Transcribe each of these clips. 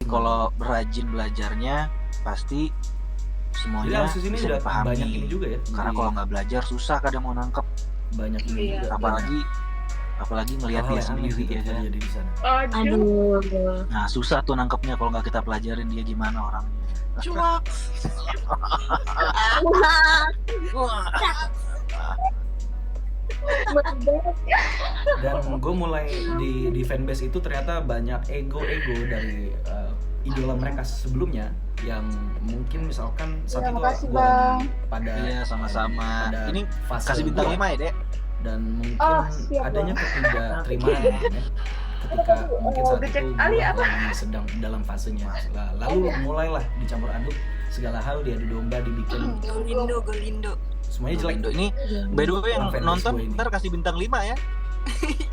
kalau rajin belajarnya pasti Jadi semuanya analisis ini bisa udah dipahami. banyak ini juga ya. Karena Jadi kalau nggak belajar susah kadang mau nangkep. banyak ini Iya. juga. Apalagi ngelihat Hal-hal dia yang aneh sendiri gitu ya kan. terjadi di sana. Aduh. Nah susah tuh nangkepnya kalau nggak kita pelajarin dia gimana orangnya. Cuma Wah. Dan gue mulai di fanbase itu ternyata banyak ego dari idola mereka sebelumnya yang mungkin misalkan saat itu makasih, gue lagi Bang. pada Iya sama-sama. pada Ini fase kasih bintang gua. 5 ya Dek. Dan mungkin Oh, siap, adanya Bang. ketidakterimaan ya, ketika mungkin saat ngecek itu Ali gue apa? lagi sedang dalam fasenya. Lalu mulailah dicampur aduk segala hal, diadu domba, dibikin Golindo. semuanya jelek. Indo ini by the way yang Fanbase nonton gue ini. ntar kasih bintang 5 ya.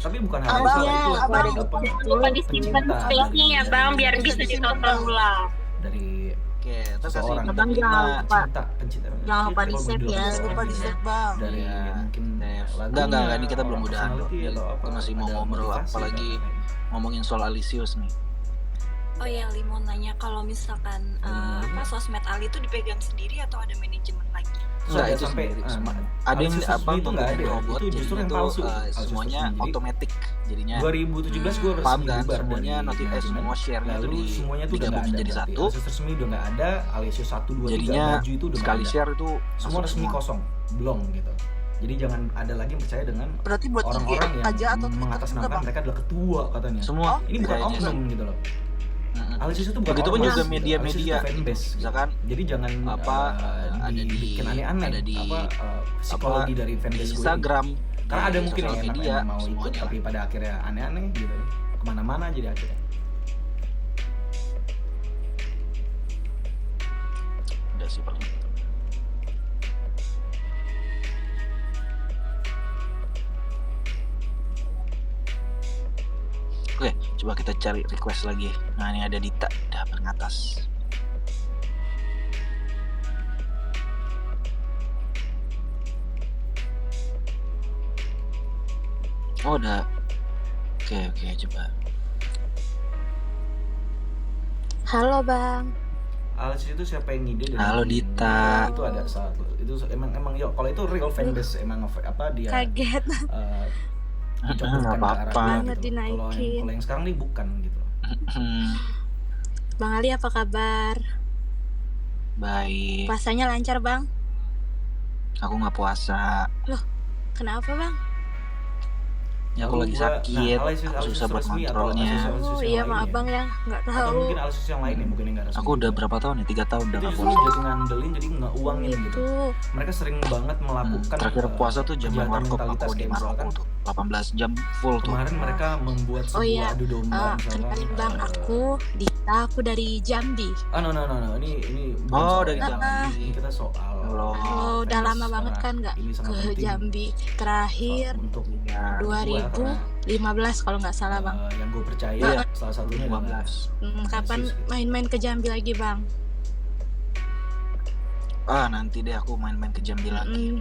Tapi bukan hal Abang, itu abang. Lupa disimpan pencinta space-nya ya bang, biar Bisa bisa disimpan, ditonton Bang. ulang. dari Oke, ntar kasih seseorang. bintang Abang jangan 5. lupa. pencinta Jangan lupa Kalau di gue save bilang ya. Jangan lupa di save, Bang. dari Iya. mungkin Enggak, ini kita belum udahan. personality atau apa, Kita masih mau ada ngobrol, motivasi apalagi dan lain-lain. ngomongin soal Alisius nih. Oh ya, Ali mau nanya kalau misalkan sosmed Ali itu dipegang sendiri atau ada manajemen lagi? Terus Enggak, ada itu sampai sendiri semua. Ada yang Alisius apa resmi itu nggak ada ya? robot, Itu justru jadinya yang tuh, palsu. Alisius semuanya resmi. Jadi, otomatis jadinya 2017 gue resmi paham kan, bubar semuanya dari notifikasi manajemen. semua share-nya tuh Lalu semuanya tuh udah nggak digabungin ada jadi berarti. satu. Alisius resmi udah nggak ada, Alisius 1, 2, 3 Jadinya maju itu udah nggak sekali ada. share itu Semua masuk resmi kosong, belum gitu. Jadi jangan ada lagi yang percaya dengan Berarti buat IG orang-orang yang aja atau Twitter juga, mengatasnamakan Bang? mereka adalah ketua katanya. Semua Ini bukan kayaknya oknum sih. gitu loh. Mm-mm. Alisius itu bukan Begitupun ormas juga gitu. media-media. Alisius itu fanbase gitu. Misalkan Jadi jangan ada di- dibikin aneh-aneh ada di psikologi dari di fanbase gue ini. Instagram, Karena ada di mungkin sosial yang enak media, yang mau ikut semuanya. tapi pada akhirnya aneh-aneh gitu. Kemana-mana jadi akhirnya. Udah sih paling. Oke, coba kita cari request lagi. Nah, ini ada Dita, udah paling atas. Oh, udah. Oke, coba. Halo Bang. Alisius itu siapa yang ngide dan Halo, bikin Dita. itu ada satu. Itu emang yo kalau itu real fanbase emang apa dia Kaget. mencontohkan Nggak ke arah apa-apa. dia Banget gitu. dinaikin. Kalau yang sekarang nih bukan gitu. Bang Ali apa kabar? Baik. Puasanya lancar Bang? Aku nggak puasa. Kenapa Bang? Ya aku lagi sakit. Alisius Aku susah buat resmi atau kontrolnya. Alisius Oh yang iya lain maaf ya? Bang ya, nggak Atau tahu. mungkin Alisius yang lain ya mungkin yang nggak resmi. Aku udah berapa tahun ya? 3 tahun udah itu nggak justru puasa. jadi ngandelin jadi nggak uangin gitu. Itu Mereka sering banget melakukan Terakhir puasa tuh jam kejahatan warkop mentalitas aku di kayak Maroko misalkan tuh 18 jam full tuh. kemarin mereka membuat sebuah Oh iya, adu domba misalkan. kenalin Bang, aku Dita, aku dari Jambi. No. Ini bukan Oh, soal dari yang- Jambi. Ini kita soal Halo. Oh, udah fans lama banget karena kan nggak ini sangat ke penting Jambi. Terakhir untuk Ya, 2015 kalau nggak salah Bang. yang gue percaya Iya. salah satunya adalah 15. Kapan main-main ke Jambi lagi Bang? Nanti deh aku main-main ke Jambi lagi.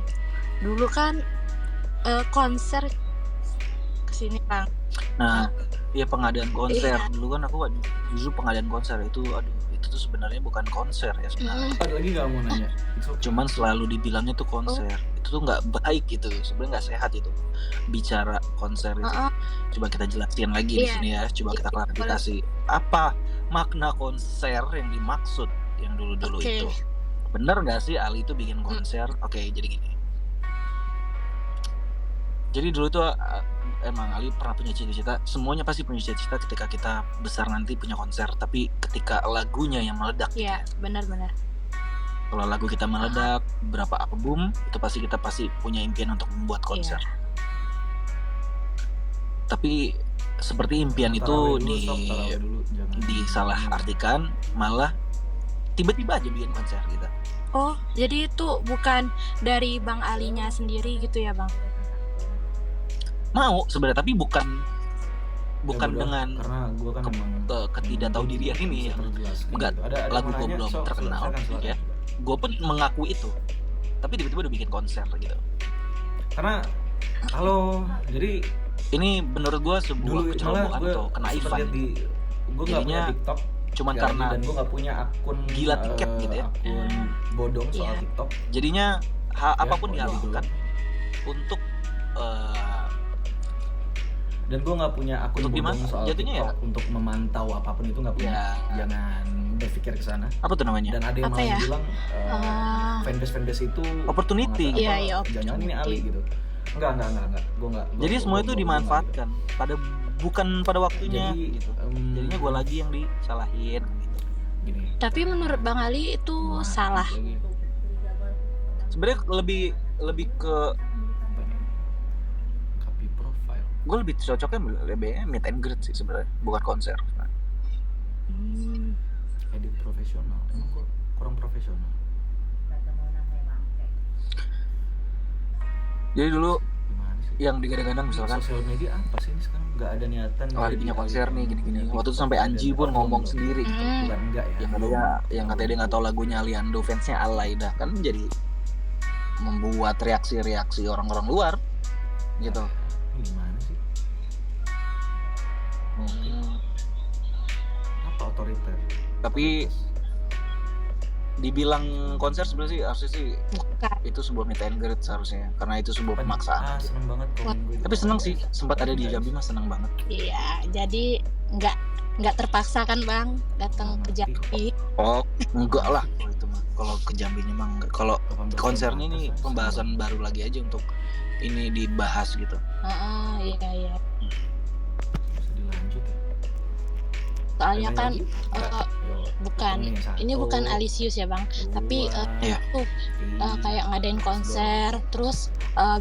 Dulu kan konser kesini Bang. Nah, iya pengadaan konser. Iya. Dulu kan aku justru pengadaan konser itu itu tuh sebenarnya bukan konser ya sebenarnya. ada lagi nggak mau nanya. It's okay. Cuman selalu dibilangnya tuh konser. Itu tuh nggak baik gitu. Sebenarnya nggak sehat itu. Bicara konser itu. Coba kita jelasin lagi di Iya. sini ya. Coba kita klarifikasi. Apa makna konser yang dimaksud yang dulu-dulu Oke. itu? Bener nggak sih Ali itu bikin konser? Oke, jadi gini. Jadi dulu tuh emang Ali pernah punya cita-cita. Semuanya pasti punya cita-cita ketika kita besar nanti punya konser. Tapi ketika lagunya yang meledak, gitu Iya, ya. benar-benar. Kalau lagu kita meledak, berapa album, itu kita pasti punya impian untuk membuat konser. Iya. Tapi seperti impian itu Tarawih dulu, stop, tarawih dulu, jangan. disalah artikan, malah tiba-tiba aja bikin konser gitu. Oh, jadi itu bukan dari Bang Alinya sendiri gitu ya Bang? Mau sebenarnya, tapi bukan Ya, bodoh, dengan karena gue kan emang ketidaktaudirian ini ya. terjelaskan Enggak, gitu. Ada lagu mau gue nanya? belum Sok, terkenal, silakan. ya. Gue pun mengaku itu, tapi tiba-tiba udah bikin konser gitu. Karena jadi Ini menurut gue sebuah dulu malah kecerobohan gue atau kenaifan. gue nggak Jadinya punya TikTok cuman sekali lagi, karena dan gue nggak punya akun gila tiket gitu ya. akun bodong soal Iya. TikTok. jadinya apapun Ya, dilakukan untuk Dan gue nggak punya akun Untuk bodong gimana? soal Jatuhnya TikTok untuk memantau apapun itu, nggak punya. ya Jangan berpikir ke sana. apa tuh namanya, Dan ada yang Apa malah ya? bilang fanbase itu Opportunity. mengatakan, Iya, iya, jangan ini Ali gitu. Enggak. Gue nggak. jadi semua itu dimanfaatkan pada bukan pada waktunya Jadi, gitu. Jadinya gue lagi yang disalahin gitu. Gini. Tapi menurut Bang Ali itu Wah, salah. lagi. Sebenarnya lebih ke Apa nih? Copy profile. gue lebih cocoknya lebih meet and greet sih sebenarnya, bukan konser. Hmm. Edit profesional. Emang kok kurang profesional? Jadi dulu Gimana sih? yang digadang-gadang misalkan Sosial media apa sih ini sekarang? Nggak ada niatan. ada punya konser nih gini-gini. Waktu itu sampai Anji pun ngomong sendiri. Hmm. Bukan enggak ya. Yang katanya dia nggak tahu lagunya Aliando, fansnya alay dah kan, jadi membuat reaksi-reaksi orang-orang luar gitu. Ini gimana sih? Apa otoriter? Tapi dibilang konser sebenarnya sih harusnya sih Bukan. itu sebuah meet and greet seharusnya, karena itu sebuah pemaksaan. Seneng banget kalau minggu itu. Tapi seneng sih, sempat ada di Jambi mah seneng banget. Iya, jadi nggak terpaksa kan Bang datang ke Jambi. Oh enggak lah kalau itu mah, kalau ke Jambinya mah enggak. Kalau 18 konsernya tahun ini atas, pembahasan baru lagi aja untuk ini dibahas gitu. Iya. bisa dilanjut ya. Soalnya kan Enggak, yuk. bukan, ini Satu, bukan Alisius ya Bang, tapi dua, Iya. tuh kayak ngadain konser, terus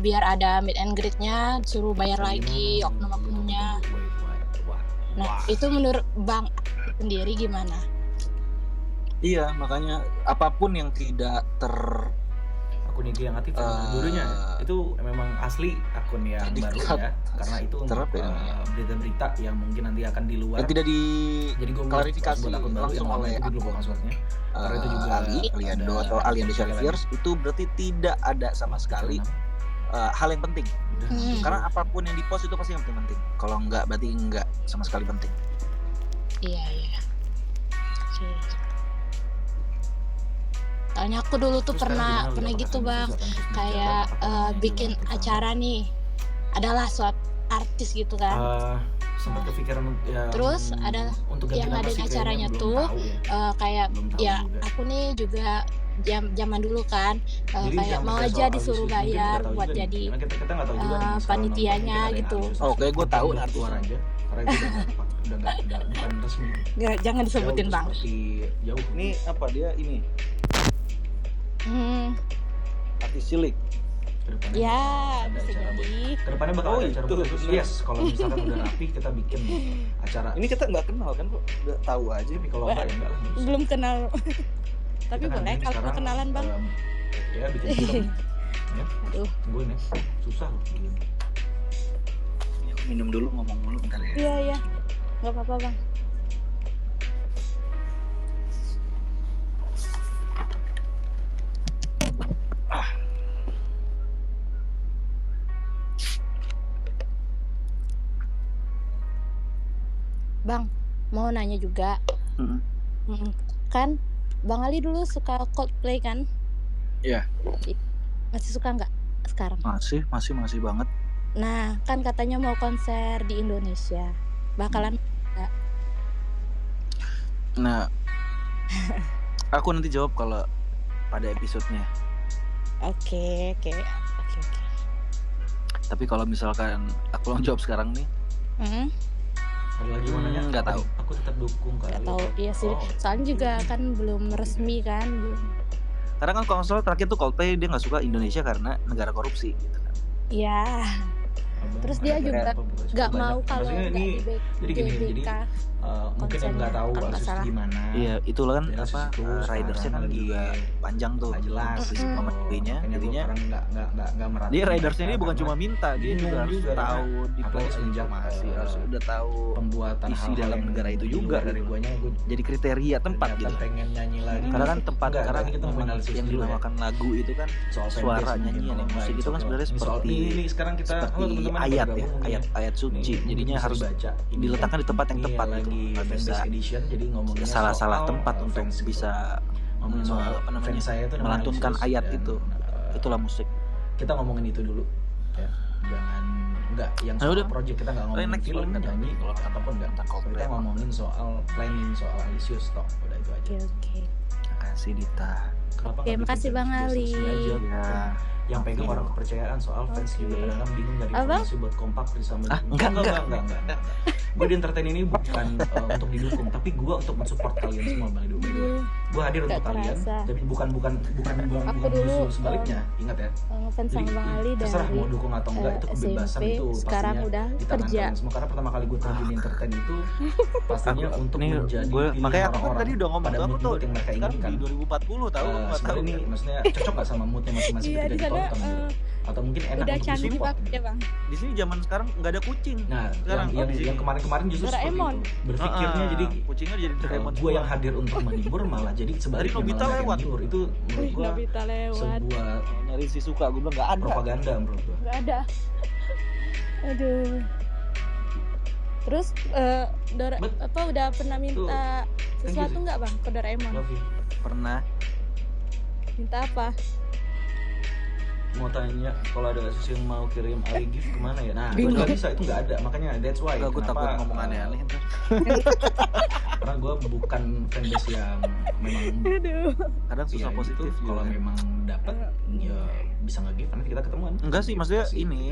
biar ada meet and greet-nya suruh bayar lagi oknum-oknumnya. Nah itu menurut Bang sendiri gimana? Iya, makanya apapun yang tidak akun IG yang aktif dulunya itu memang asli akun yang baru Terdikat. ya, karena itu untuk Terap ya namanya. berita-berita yang mungkin nanti akan di luar. yang tidak Jadi gue klarifikasi buat akun baru langsung yang lama oleh itu gue lupa passwordnya. Karena itu juga Aliando ada atau Aliando sekali lagi. Shelfiers itu berarti tidak ada sama sekali hal yang penting. Udah. Hmm. Karena apapun yang dipost itu pasti yang penting. Kalau enggak berarti enggak sama sekali penting. Iya. Oke. Soalnya aku dulu tuh Terus pernah sekarang gimana gitu apakah Bang, sesuatu yang kayak apakah bikin yang acara nih, adalah suatu artis gitu kan. sempat kepikiran ya, Terus ada untuk yang ganti nama ngadain sih kayaknya acaranya belum tuh, tahu ya. kayak Belum tahu ya juga. aku nih juga zaman dulu kan Jadi kayak yang mau terkait aja soal disuruh Alisius mungkin bayar nggak tahu buat juga nih. jadi Karena kita nggak tahu juga nih, sekarang panitianya nonton mungkin gitu. ada Alisius. Oh, kayak gue Mungkin tahu belum nanti. keluar aja karena itu udah bukan resmi. Jangan disebutin Jauh, Bang. seperti jauh. Ini apa dia ini? Artis cilik. Kedepannya Ya ada bisa acara jadi. Kedepannya bakal Oh, ada acara itu. khusus. Yes, kalau misalkan udah rapi kita bikin acara. Ini kita nggak kenal kan kok, udah tahu aja. Tapi kalau enggak ya enggak lah. Belum kenal. Tapi Kita kan boleh ini kalau sekarang, kenalan Bang. Ya bikin film. Ya, Aduh. tungguin ya. Susah loh. Minum dulu, ngomong dulu bentar ya. Iya. Nggak apa-apa Bang. Bang, mau nanya juga. Mm-mm. Kan Bang Ali dulu suka Coldplay kan? Iya. Masih suka nggak sekarang? Masih banget. Nah, kan katanya mau konser di Indonesia. Bakalan Nah, aku nanti jawab kalau pada episodenya. Oke. Tapi kalau misalkan aku mau jawab sekarang nih, Ada lagi mau nanya? nggak tahu. Aku tetap dukung kali. nggak tahu. Iya sih. Oh. Soalnya juga kan belum resmi kan. Karena kan kalau soal terakhir tuh Coldplay dia nggak suka Indonesia karena negara korupsi gitu kan. Iya. Abang Terus ada dia berapa? juga Berapa nggak banyak? mau kalau Maksudnya nggak ini di jadi gini, jadi GBK. mungkin yang nggak tahu kalau nggak Alisius salah. gimana. Iya, itulah kan Ya, apa situ ridersnya kan sekarang juga panjang tuh. nggak jelas Sisi sama nya jadinya orang nggak merhatiin. dia ridersnya ini bukan cuma minta, dia Bingung juga harus juga, tahu di apalagi semenjak, informasi, harus udah tahu pembuatan isi hal-hal dalam yang negara itu di juga luar dari gitu. guanya gue jadi kriteria tempat ternyata gitu. pengen nyanyi lagi. Karena kan tempat Enggak, karena ini kita ngomongin Alisius yang dulu ya. dinamakan lagu itu kan Soal suara fanbase nyanyian mungkin, yang kalau musik nggak, itu kan soal- sebenarnya ini soal- seperti ini sekarang kita halo seperti teman-teman ayat pada ya, gabung nih. ayat suci. Nih, Jadinya bisa harus dibaca. Ini diletakkan di tempat yang iya, tepat gitu. lagi di nggak fanbase bisa edition, jadi ngomongin salah-salah soal, tempat untuk fans gitu. bisa ngomongin soal apa namanya, fans saya itu namanya melantunkan Alicius, ayat dan, itu. Itulah musik. kita ngomongin itu dulu ya, jangan enggak yang Nah, soal udah. project, kita nggak ngomongin Next, film, boleh. nyanyi Kalau ataupun enggak, tentang Coldplay kita apa. ngomongin soal planning soal Alicius toh, udah itu aja. Oke. Makasih Dita. Kenapa Oke, nggak makasih bikin Bang fanbase Ali. resmi aja? Ya. Yang pegang orang kepercayaan, soal fans Oke. juga kadang-kadang bingung dari Abang? informasi buat kompak bersama. Ah, enggak. Gue di entertain ini bukan untuk didukung, tapi gue untuk mensupport kalian semua, Bang Edo. Gue hadir untuk Nggak kalian, kerasa. tapi bukan Aku dulu, justru sebaliknya, ingat ya. Ngefans Jadi sama Bang Ali terserah dari mau dukung atau enggak, itu kebebasan SMP, itu sekarang pastinya udah di tangan kerja. kalian semua. Karena pertama kali gue terjun di entertain itu pastinya untuk Nih, menjadi gue pilihan makanya aku kan orang-orang tadi udah ngomong pada tuh, aku tuh mood-mood yang mereka sekarang inginkan. di 2040 tahu nggak tahu. Sebenarnya ini maksudnya cocok gak sama moodnya masing-masing Iya, ketika di sana ditonton gitu. Atau mungkin enak udah untuk canggih disupport banget gitu. ya Bang. Di sini zaman sekarang nggak ada kucing. Nah, Sekarang, yang di sini. kemarin-kemarin justru seperti Doraemon. itu. Berpikirnya jadi kucingnya jadi Doraemon. gue yang hadir untuk menghibur malah jadi sebaliknya Nobita malah mereka lewat. yang menghibur. Itu menurut gue Nobita lewat. sebuah nyari si suka, gue bilang nggak ada. propaganda menurut gue. Nggak ada. Aduh. Terus Bet. apa udah pernah minta Thank you, sesuatu sih. nggak Bang ke Doraemon? Love you. Pernah. Minta apa? Mau tanya kalau ada sesuatu yang mau kirim Ali gift kemana ya? Nah, gue Bingung. nggak bisa, itu nggak ada. Makanya that's why Gue takut kenapa, ngomong aneh-aneh. karena gue bukan fanbase yang memang Aduh. Kadang susah ya, positif gitu. Kalau juga. memang dapat ya bisa nge-give, nanti kita ketemuan. Enggak sih, maksudnya Kasih. ini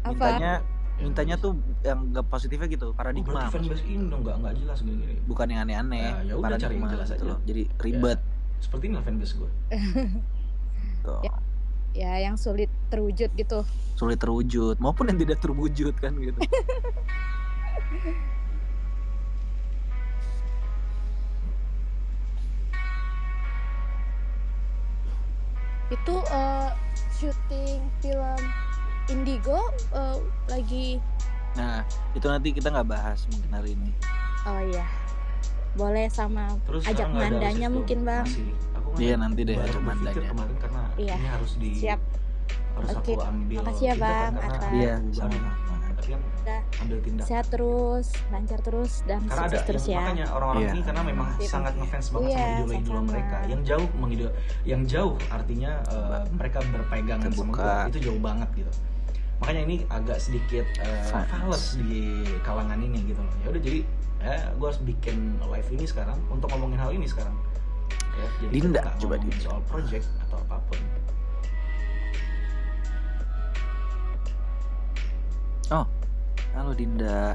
Apa? mintanya tuh yang nggak positifnya gitu, Oh, paradigma. berarti fanbase ini dong nggak jelas gini-gini. Bukan yang aneh-aneh, Nah, ya udah, cari yang jelas gitu aja. loh. Jadi ribet. Seperti inilah fanbase gue. Tuh. Ya yang sulit terwujud gitu. Sulit terwujud maupun yang tidak terwujud kan gitu. Itu syuting film Indigo lagi. Nah, itu nanti kita nggak bahas mungkin hari ini. Oh iya. Boleh sama Terus ajak sekarang nggak ada mandanya Alicius mungkin tuh. Bang. Masih. Aku kan Iya, nanti deh baru ajak berpikir mandanya. kemarin karena Iya. ini harus Siap. harus Oke. aku ambil Makasih ya, tindakan Bang, karena atas- Iya, aku sama. banget. Tapi kan Udah. ambil tindakan. Sehat terus, lancar terus dan Karena ada sukses terus ya. makanya orang-orang Iya. ini karena memang Sip. sangat ngefans banget Iya, sama idola-idola sama-sama. mereka. Yang jauh artinya mereka berpegangan sama Terbuka. gua, itu jauh banget gitu. Makanya ini agak sedikit Fans. fals di kalangan ini gitu loh. Ya udah jadi gue harus bikin live ini sekarang untuk ngomongin hal ini sekarang. Ya, jadi Dinda, kita nggak coba ngomongin Dinda. soal project atau apapun. Halo Dinda.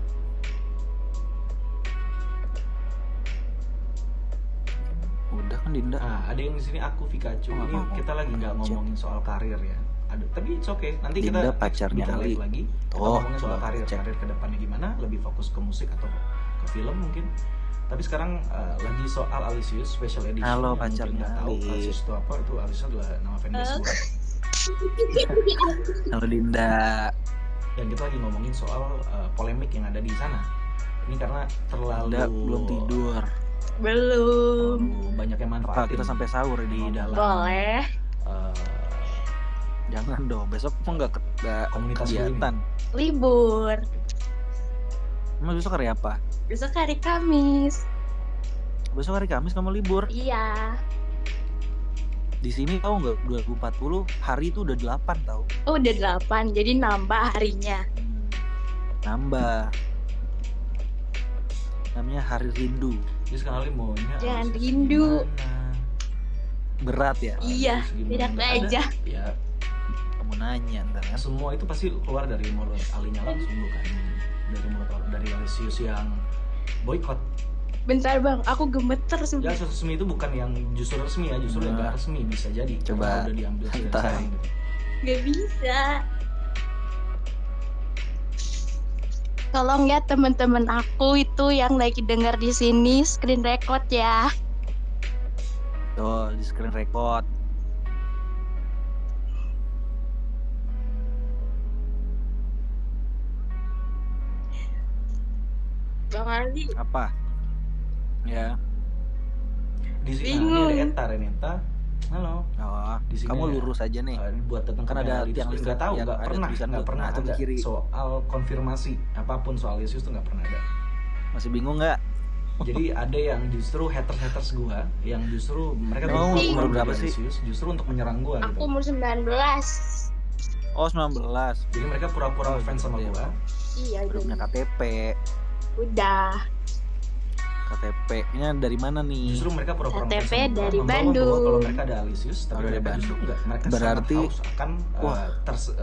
Udah kan Dinda. Nah, ada yang di sini aku Pikachu. Oh, Ini apa-apa. kita lagi nggak ngomongin soal karir ya. Ada, tapi it's okay. Nanti Dinda kita pacarnya bikin live Ali. lagi. Kita Oh, ngomongin soal coba karir, cek. karir kedepannya gimana? Lebih fokus ke musik atau ke film mungkin. Tapi sekarang lagi soal Alicius Special Edition. Halo, yang mungkin pacarnya nggak tahu Ali. Alicius itu apa? Itu Alicius adalah nama fanbase gue. Halo Dinda. Dan kita lagi ngomongin soal polemik yang ada di sana. Ini karena terlalu Dinda belum tidur. Belum. terlalu banyak yang Apa manfaatin kita sampai sahur di ini? dalam Boleh. Jangan dong. Besok pun nggak Komunitas kegiatan. Libur. Emang besok hari apa? Besok hari Kamis. Besok hari Kamis kamu libur. Iya. Di sini tahu nggak 2040 hari itu udah 8 tahu. Oh, udah 8. Jadi nambah harinya. Nambah. Namanya hari rindu. Jadi sekali maunya Jangan Alicius rindu. gimana? Berat ya. Iya, Alicius gimana? tidak Nggak ada. aja. Ya, Kamu nanya ntar ya. semua itu pasti keluar dari mulut Alinya langsung, bukan dari Alicius yang boykot. Bentar Bang, aku gemeter Ya, sumpah. resmi itu bukan yang justru resmi ya, justru yang Nah. nggak resmi bisa jadi. Coba Karena udah diambil dari santai. sekarang gitu. Gak bisa. Tolong ya teman-teman aku itu yang lagi dengar di sini screen record ya. Tuh di screen record. Bang Ali, Apa? Ya. Di sini Bingung. ini ada Reneta. Halo. Oh, Di sini kamu ya. lurus aja nih. Buat tentang Kan ada tiang listrik nggak tahu, yang nggak ada pernah, tulisan nggak tuh. pernah Nah, itu ke ada kiri. soal konfirmasi apapun soal Alicius tuh nggak pernah ada. Masih bingung nggak? Jadi ada yang justru haters gua yang justru mereka Oh, bikin umur konten berapa jadi sih? Alisius justru untuk menyerang gua Aku gitu. umur 19. Oh 19. Jadi mereka pura-pura Oh, ngefans sama iya. gua. Iya, Udah punya KTP. udah. KTP-nya dari mana nih? Justru mereka pura-pura KTP ngefans sama gua, dari membawa Bandung. bahwa kalau mereka ada Alisius, tapi dari mereka justru Bandung. enggak. Mereka Berarti- sangat haus akan Wah,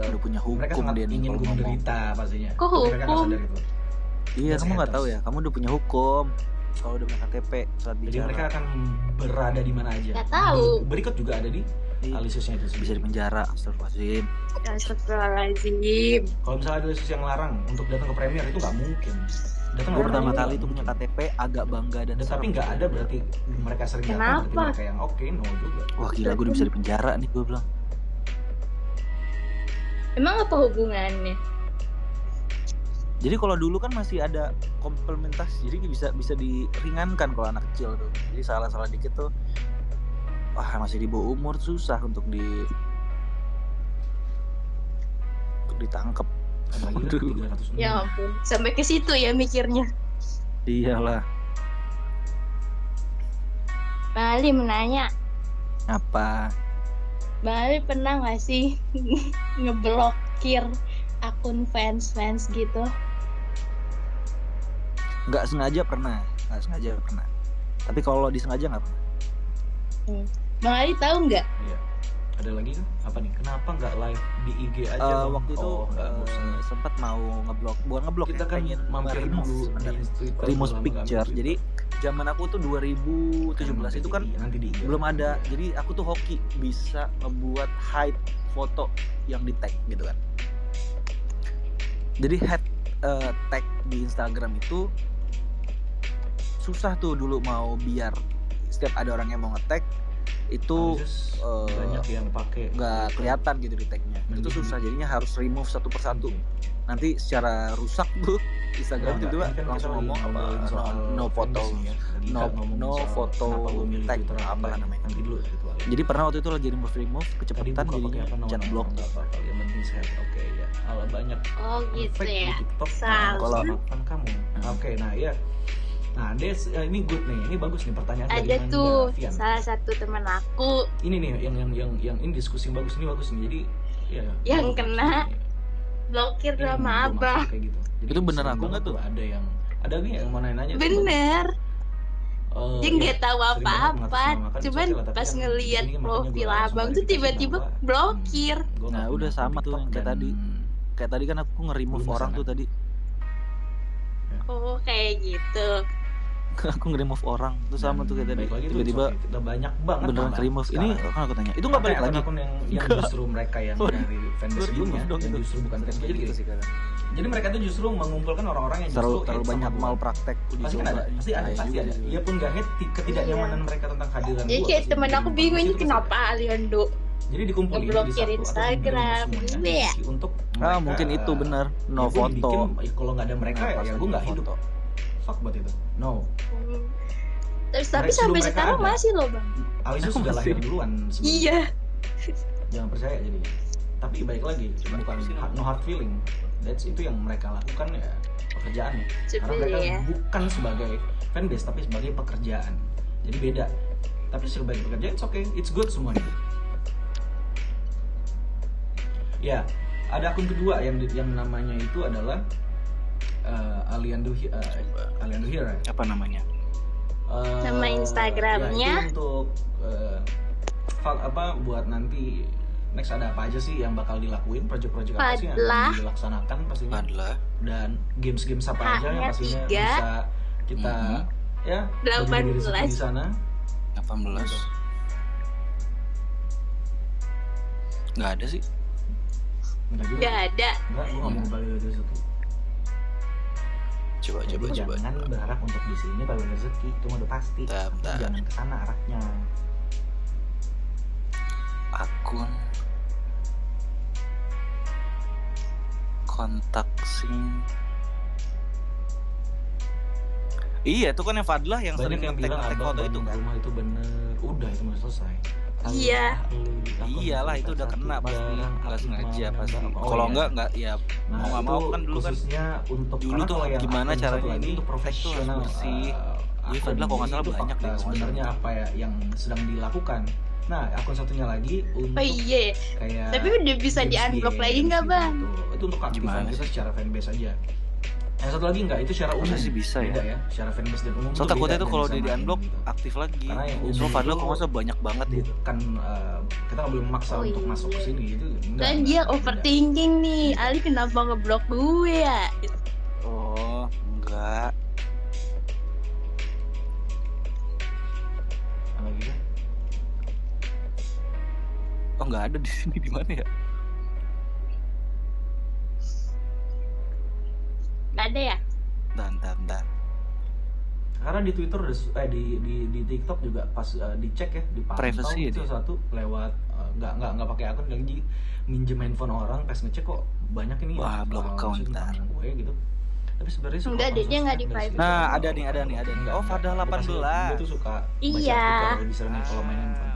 udah punya mereka hukum sangat dia nih ingin kalau gue ngomong. menderita pastinya. Kok Tapi mereka nggak hukum? sadar itu. Iya, That's kamu nggak tahu haters. ya. Kamu udah punya hukum. Kalau udah punya KTP saat Jadi bicara. mereka akan berada di mana aja. Nggak tahu. Berikut juga ada di Iya. Alisiusnya itu Bisa sendiri. di penjara. Astagfirullahaladzim. Astagfirullahaladzim. Kalau misalnya ada Alisius yang larang untuk datang ke premier itu nggak mungkin. Datang Gue ke pertama premier kali nggak itu punya mungkin. KTP agak bangga dan Tapi serem. nggak ada berarti mereka sering datang berarti Kenapa? mereka yang oke, no juga. Wah gila, gue udah bisa di penjara nih gue bilang. Emang apa hubungannya? Jadi kalau dulu kan masih ada komplementasi, jadi bisa diringankan kalau anak kecil tuh. Jadi salah dikit tuh, wah masih di bawah umur susah untuk ditangkep. Apalagi kan Aduh. 300 Ya ampun, sampai ke situ ya mikirnya. Iyalah. Bang Ali menanya, Apa? Bang Ali pernah nggak sih ngeblokir akun fans gitu? Nggak sengaja pernah. Tapi kalau disengaja nggak pernah. Bang Ali tahu nggak? Iya. Ada lagi kan? Apa nih? Kenapa nggak live di IG aja? Bang? Waktu itu nggak bosan. sempat mau bukan ngeblok Kita ya, kan pengen mampir remove dulu sebenarnya. di Twitter. Remove selama picture. nggak ambil Jadi zaman aku tuh 2017 itu kan nanti di IG. belum ada. Jadi aku tuh hoki bisa ngebuat hide foto yang di tag gitu kan. Jadi tag di Instagram itu susah tuh dulu mau biar setiap ada orang yang mau nge-tag itu Alisius eh, banyak yang pakai nggak kelihatan gitu di tagnya. Itu susah, jadinya harus remove satu persatu. Nanti secara rusak tuh Instagram Enggak, tiba-tiba ini kan kita langsung lagi ngomong apa ngobrolin soal no foto, fanbase ya. Lagi no- kita ngomongin no soal foto kenapa gua milih tag, Twitter apalah online. namanya. Nanti dulu gitu. jadi pernah waktu itu lagi remove Tadi kecepatan buka pakai jadinya apa chat block. Enggak apa-apa, yang penting sehat. Oke ya. Kalau banyak Oh gitu fake ya. di TikTok. Salah. Kalau- Kalau kamu. Oke, nah ya. Nah, ini good nih. Ini bagus nih pertanyaan dari Ada Manda tuh Fian. salah satu teman aku Ini nih yang ini diskusi yang bagus. Ini bagus nih. Jadi ya Yang bagus kena nih. blokir Ini sama gua abah. maksud kayak gitu. Jadi Itu bener sering aku banget nggak tuh? Ada nih yang mau nanya. Bener. Dia Iya. nggak tahu sering banget apa-apa. mengatasnamakan, Cuman it's okay lah, tapi pas kan ngeliat di sini makanya profil gua langsung abang tuh klarifikasi tiba-tiba bahwa, blokir. gua nggak Nah, punya udah akun sama tuh TikTok yang kayak dan tadi. Kayak tadi kan aku nge-remove Belum orang kesana. tuh tadi. Oh kayak gitu. Aku nge-remove orang tuh sama dan tuh kayak tadi. balik lagi tuh, Tiba-tiba it's okay. Kita banyak banget beneran malah ke-remove. Ini sekarang. kan aku tanya. Itu nggak balik lagi. Akun yang justru mereka yang Oh, dari fanbase Baru sebelumnya remove dong yang itu. justru bukan fanbase Jadi gitu gitu. sih kadang. Jadi mereka tuh justru mengumpulkan orang-orang yang justru Terlalu hate banyak sama gua. malpraktek uji Pasti kan coba. ada, pasti ada, Bahaya pasti juga ada. sih. Ia pun gak hate ketidaknyamanan mereka tentang kehadiran Jadi gua kayak pasti temen aku dikirim bingung ini pasti kenapa Aliando jadi dikumpulin ngeblokir di satu atau Instagram di gue ya. untuk Ah, mungkin itu benar. No ya gua foto. bikin, kalau nggak ada mereka Nah, pas ya gue lagi nggak no hidup. foto. Fuck buat itu. No. Terus tapi Sebelum sampai mereka sekarang ada. masih loh bang. Alisius sudah Masih. lahir duluan sebelum. Iya. Jangan percaya jadi. Tapi baik lagi, bukan no hard feeling. Itu yang mereka lakukan ya pekerjaannya. Karena Sebenarnya mereka ya. bukan sebagai fanbase tapi sebagai pekerjaan. Jadi beda. Tapi sebagai pekerjaan it's okay, it's good semuanya. Ya, ada akun kedua yang namanya itu adalah Aliando Hira. Apa namanya? Nama Instagramnya? Ya, itu untuk buat nanti next ada apa aja sih yang bakal dilakuin, proyek-proyek apa sih yang Padlah. akan dilaksanakan pastinya, Adalah dan games-games apa aja yang H-nya pastinya 3. bisa kita ya 18. berdiri di sana. 18. Gitu. Nggak ada sih. Enggak juga. Gak ada. Enggak, gua nggak mau balik dari situ. Coba. Jadi jangan berharap untuk di sini balik rezeki, itu mah udah pasti. Bentar. Jangan ke sana arahnya. Akun kontak sing. Iya, itu kan yang Fadlah yang Banyak sering yang bilang ngetek abang foto itu bangun kan. rumah itu bener, udah itu udah selesai. Iya. Iyalah, itu udah kena pasti. Nggak sengaja pasti. Kalau enggak ya Nah, mau nggak itu mau kan dulu kan khususnya untuk dulu karena tuh kalau yang gimana akun caranya satu lagi ini untuk tag tuh harus profesional bersih. Jadi akun Fadla kalau nggak salah itu banyak fakta deh, kalau nggak sebenarnya salah. apa ya yang sedang dilakukan. Nah, akun satunya lagi untuk Oh iya. kayak Tapi udah bisa games di-unblock lagi games nggak, Bang? gitu. Itu untuk keaktifan Gimana kita sih? secara fanbase aja. Yang satu lagi enggak, itu secara umum. Masa sih bisa ya? Beda ya, secara fanbase dan umum. So tuh takutnya beda tuh dan kalau bisa dia main di-unblock gitu. aktif lagi. Karena yang So umum Fadla itu kalau nggak salah banyak banget gitu. Bukan kita nggak boleh memaksa Oh untuk iya. masuk ke sini itu. Kan dia beda. overthinking nih. Ali kenapa ngeblok gue ya? Oh, enggak. Apa gitu? Oh, enggak ada di sini, di mana ya? Gak ada ya? Bentar. Karena di Twitter udah di TikTok juga pas dicek ya, dipantau Privacy ya itu dia? satu lewat nggak pakai akun, lagi minjem handphone orang, pas ngecek kok banyak ini Wah, block account, maksudnya ntar. tentang gue gitu. Tapi sebenarnya suka Enggak deh, dia nggak di sosmed private. Nah, ada nih. Oh, Fadla 18. Gue tuh suka Iya. baca artikel bisa nih kalau main handphone.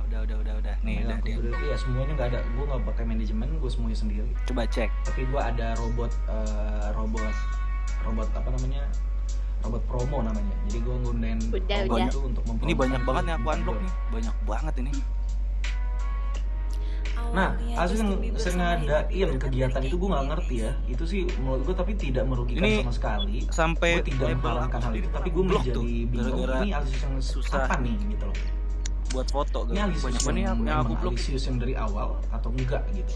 Udah. Nih, Main udah akun dia. gue, iya semuanya nggak ada, gue nggak pakai manajemen, gue semuanya sendiri. Coba cek. Tapi gue ada robot apa namanya, robot promo namanya. Jadi gue ngundain Udah. robot itu untuk Ini banyak banget nih aku mempromokan unblock nih. Banyak banget ini. Nah, Awalnya Asus yang Justin Bieber sering sama Hailey ngadain Bieber kan kegiatan dari itu gue nggak Kanye ngerti ya. West. Itu sih menurut gue tapi tidak merugikan Ini sama sekali. Sampai Gue tidak label menghalalkan aku hal itu, sendiri tapi gue blok menjadi tuh, bingung gara-gara ini Asus yang susah. apa nih gitu loh. buat foto Ini gitu. Alisius Banyak banget yang aku memang blok. Alisius yang dari awal atau enggak gitu.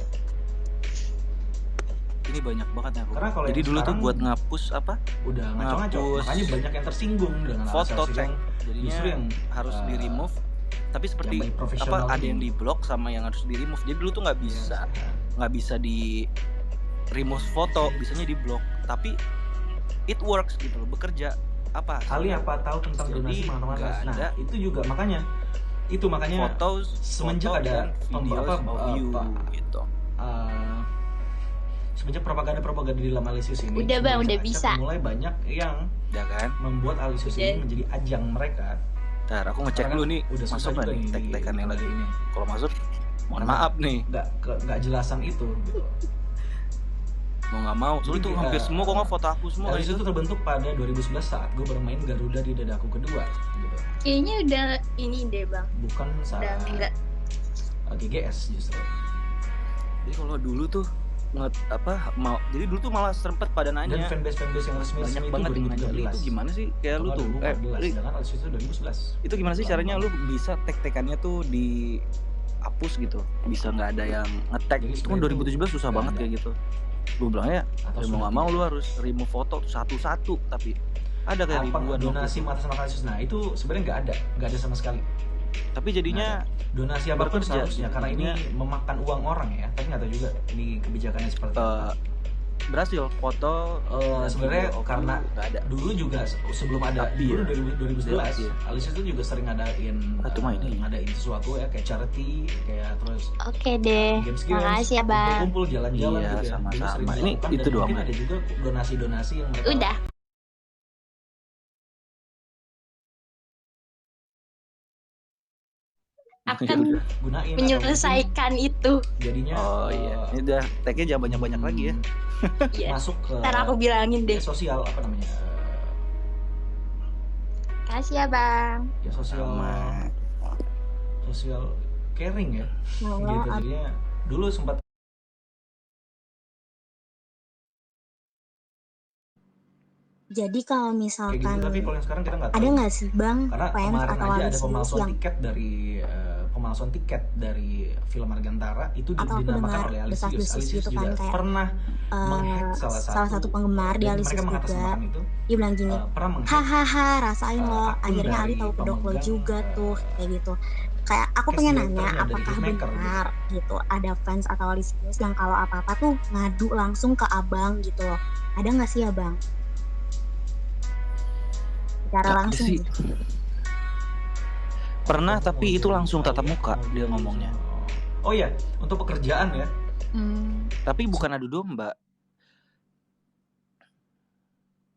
Ini banyak banget yang aku. Karena kalau Jadi yang dulu tuh sekarang buat ngapus apa? Udah ngaco-ngaco, Ngapus makanya banyak yang tersinggung dengan foto Alisius cek. yang Jadinya justru yang harus di remove. Tapi seperti yang baik apa profesional ada ini. yang di blok sama yang harus di remove. Jadi dulu tuh nggak bisa di remove foto, bisanya di blok. Tapi it works gitu loh, bekerja. Apa? Ali apa tahu tentang Jadi, donasi mata-mata? nggak Nah, ada. itu juga makanya Foto semenjak foto ada dan video apa, view apa, gitu. semenjak propaganda di dalam Alisius ini Udah, Bang, semenjak udah acap, bisa. mulai banyak yang Ya kan? membuat Alisius Udah. ini menjadi ajang mereka. Ntar aku ngecek Karena dulu nih udah susah masuk juga nggak nih nih tag-tagan yang lagi. ini. Kalau masuk, mohon maaf nih, Nggak jelasan itu gitu. mau nggak mau. Soalnya Jadi, tuh hampir semua kok nggak foto aku semua Alisius itu. itu terbentuk pada 2011 saat gue bermain Garuda di dadaku kedua gitu. Kayaknya udah ini deh, Bang. Bukan saat Udah enggak. GGS justru. Jadi kalau dulu tuh jadi dulu tuh malah sempet pada Dan nanya fanbase yang resmi banyak itu banget yang nanya, "Li, 2013. itu gimana sih kayak lu tuh 2014, Li, sedangkan Alisius itu 2011. itu gimana sih caranya lu bisa tag-tagannya tuh dihapus gitu, bisa nggak ada yang nge-tag. Jadi Itu kan sebenarnya 2017 susah nggak banget ada. kayak gitu. Gue bilangnya Atau ya mau sudah nggak mau tidak. lu harus remove foto tuh satu-satu, tapi ada kayak Apa ribuan donasi waktu itu. atas nama Alisius? Nah itu sebenarnya nggak ada sama sekali. Tapi jadinya Donasi apapun Bekerja, seharusnya karena ini jadinya- memakan uang orang ya. Tapi nggak tahu juga ini kebijakannya seperti apa. berhasil foto dan Sebenarnya video, karena nggak ada. dulu juga sebelum ada Tapi dulu ya, 2011 iya. Alisius itu juga sering ngadain Itu mah ini. ngadain sesuatu ya kayak charity kayak terus Oke deh. games Makasih ya, Bang. kumpul jalan-jalan Iya, gitu ya. Dulu sama-sama. sering Ini dilakukan itu dan doang mungkin ya. ada juga donasi-donasi yang mereka Udah. Akan gunain atau menyelesaikan itu. mungkin jadinya Oh iya, ini udah tagnya jangan banyak-banyak lagi ya. Iya. masuk ke Ntar aku bilangin deh. sosial apa namanya Kasih ya, Bang. ya sosial Sama. sosial caring ya gitu jadinya dulu sempat Jadi kalau kayak gitu misalkan tapi kalau yang sekarang kita nggak ada tahu nggak sih Bang karena fans kemarin atau aja ada Alisius pemalsuan yang tiket dari film Argantara itu Atau aku dinamakan dengar oleh Alisius. desas-desus Alisius gitu juga kan, kayak, pernah menghack salah satu penggemar di dan Alisius mereka juga. mengatasnamakan itu Dia bilang gini, pernah menghack hahaha rasain lo. akun Akhirnya Ali dari tahu kedok lo pemegang, juga tuh kayak gitu. Kayak aku case pengen directornya nanya dari apakah Hitmaker benar gitu ada fans atau Alisius yang kalau apa-apa tuh ngadu langsung ke abang gitu loh. Ada nggak sih abang? Secara Nggak ada langsung sih. gitu. Pernah, tapi itu langsung tatap muka dia ngomongnya. Oh iya, untuk pekerjaan ya. Tapi bukan adu domba.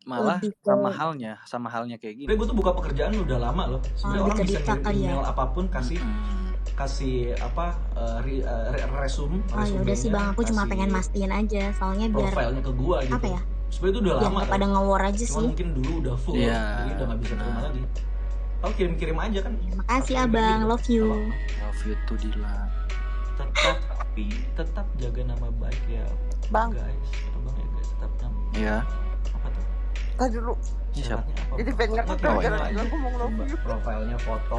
Malah Lebih ke- sama halnya kayak gini. Tapi gue tuh buka pekerjaan udah lama loh. Sebenarnya lebih orang ke bisa diktat ngirim kali ya. email apapun kasih apa resume. Oh ya udah sih Bang, aku cuma kasih pengen mastiin aja soalnya biar profilnya ke gua gitu. apa ya? Sebenarnya itu udah Biar lama. nggak pada tau. nge-war aja Cuma sih. mungkin dulu udah full, Iya, jadi udah nggak bisa terima benar. lagi. Tahu kirim-kirim aja kan. Makasih Pakai abang, gitu. love you. Love you too Dila. Tetap jaga nama baik ya Bang, guys. Abang ya guys, tetap nama. Iya. Apa tuh? tadi dulu. Ini siapa? Syaratnya apa? Jadi pengen ngakak Coba gara-gara aja. bilang ngomong love you. Profilnya foto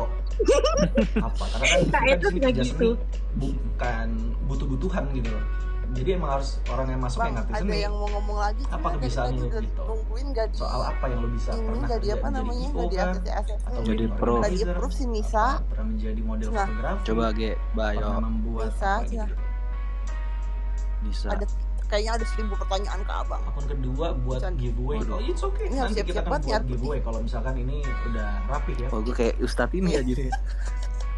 apa? Karena kan Nah, kita itu di sini kayak kerja gitu. seni bukan butuh-butuhan gitu loh. Jadi emang harus orang yang masuk Bang, yang ngerti ada seni. yang mau ngomong lagi. Apa cuma dari kebiasaan tadi lu udah gitu? nungguin gak di Soal apa yang lo bisa ini pernah gak di kerja apa menjadi namanya IO gak di kan? ACC Atau Jadi menjadi pro. Lagi organizer, approve si atau Nisa. pernah menjadi model Nah, fotografi, Coba Ge, Bayo. pernah membuat Bisa, apa Cia. gitu. Bisa. Ada kayaknya ada 1000 pertanyaan ke abang. Akun kedua buat Chan. giveaway. Waduh. Oh, it's okay. Ini harus Nanti kita siap-siap akan banget buat nyari. giveaway kalau misalkan ini udah rapih ya. Oh gue kayak Ustadz ini ya jadi.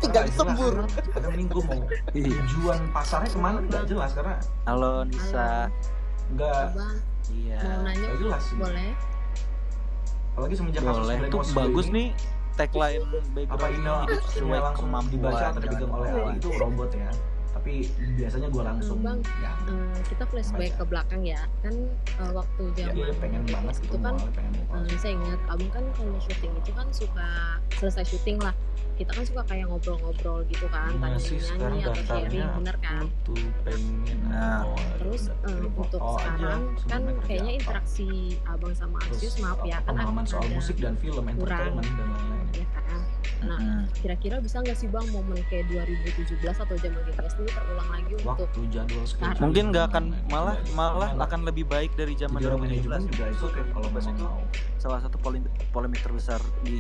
Tinggal Nggak jelas, disembur. karena mending gue mau Iya. tujuan pasarnya kemana nggak jelas karena Halo Nisa. nggak Abang, Iya. mau nanya nggak jelas gitu. boleh? Apalagi semenjak kasus Boleh. Glenn Tuh Mosley bagus ini, nih tagline apa background email sesuai langsung kemampuan. dibaca atau dipegang jangan oleh lupa. Ali itu robot ya. Tapi biasanya gue langsung Bang, ya. Kita flashback ke belakang ya kan, waktu Ya, zaman dia pengen banget itu gitu kan, mau pengen mau. saya ingat abang kan kalau syuting itu kan suka selesai syuting lah kita kan suka kayak ngobrol-ngobrol gitu kan, tanya Masih sekarang nyanyi atau sharing, daftarnya bener kan? tuh pengen Nah, Terus untuk sekarang kan kayaknya interaksi abang sama Aksius maaf ya kan pemahaman soal ada musik dan film entertainment dan lain-lain. ya kan. Nah, Mm-mm. kira-kira bisa nggak sih bang momen kayak 2017 atau zaman GTS ini terulang lagi untuk Waktu jadwal schedule Mungkin nggak akan gimana, malah gimana. akan lebih baik dari zaman Jadi orang 2017. manajemen juga itu kalau memang itu mau. salah satu polemik terbesar di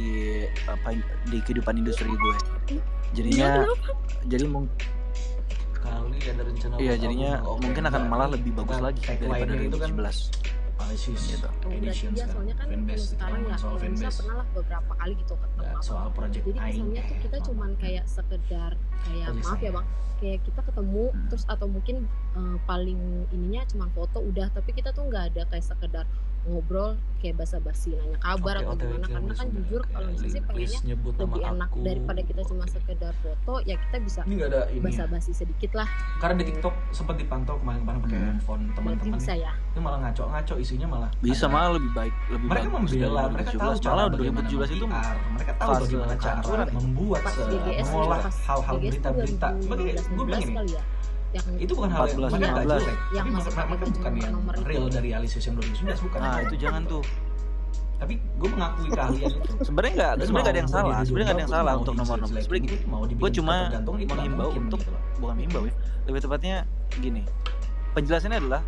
kehidupan industri gue. Jadinya jadi Kali ada rencana iya buat jadinya album, oke, mungkin akan enggak, malah nih, lebih bagus kita lagi daripada tagline-nya itu kan 2017. Alisis Gitu. Oh, berarti edition ya soalnya kan fanbase kalau sekarang ya soal kalau bisa fanbase pernah lah beberapa kali gitu ketemu nggak abang. soal project Jadi aing kesannya tuh kita cuman kayak sekedar kayak Project maaf ya saya. bang, kayak kita ketemu terus atau mungkin paling ininya cuma foto udah, tapi kita tuh nggak ada kayak sekedar ngobrol kayak basa-basi nanya kabar atau gimana, karena kan jujur kalau misalnya sih pengennya nyebut nama lebih enak aku. daripada kita cuma sekedar foto ya kita bisa Ini nggak ada ini ya. basa-basi sedikit lah, Karena di TikTok sempat dipantau kemarin-kemarin pakai handphone berarti teman-teman bisa ya. itu malah ngaco-ngaco isinya malah Bisa ada- malah lebih baik, lebih mereka bagus membela, dari mereka tahu 2017. cara Malah bagaimana 2017 itu PR, mereka tahu fase bagaimana cara kehancuran. membuat Pas se- BGS mengolah pas hal-hal BGS tuh berita-berita. Bagi gue bilang 2015 ini, kali ya yang itu bukan hal yang 14, mereka nggak 15. jelek, Yang tapi masuk mereka pakai bukan yang nomor itu. real dari Alisius yang 2019 bukan. Nah itu jangan tuh. Tapi gue mengakui keahlian itu. Sebenarnya nggak ada yang salah. Sebenarnya nggak ada yang salah untuk nomor-nomor. Sebenarnya gini, gue cuma menghimbau untuk bukan menghimbau ya, lebih tepatnya gini. Penjelasannya adalah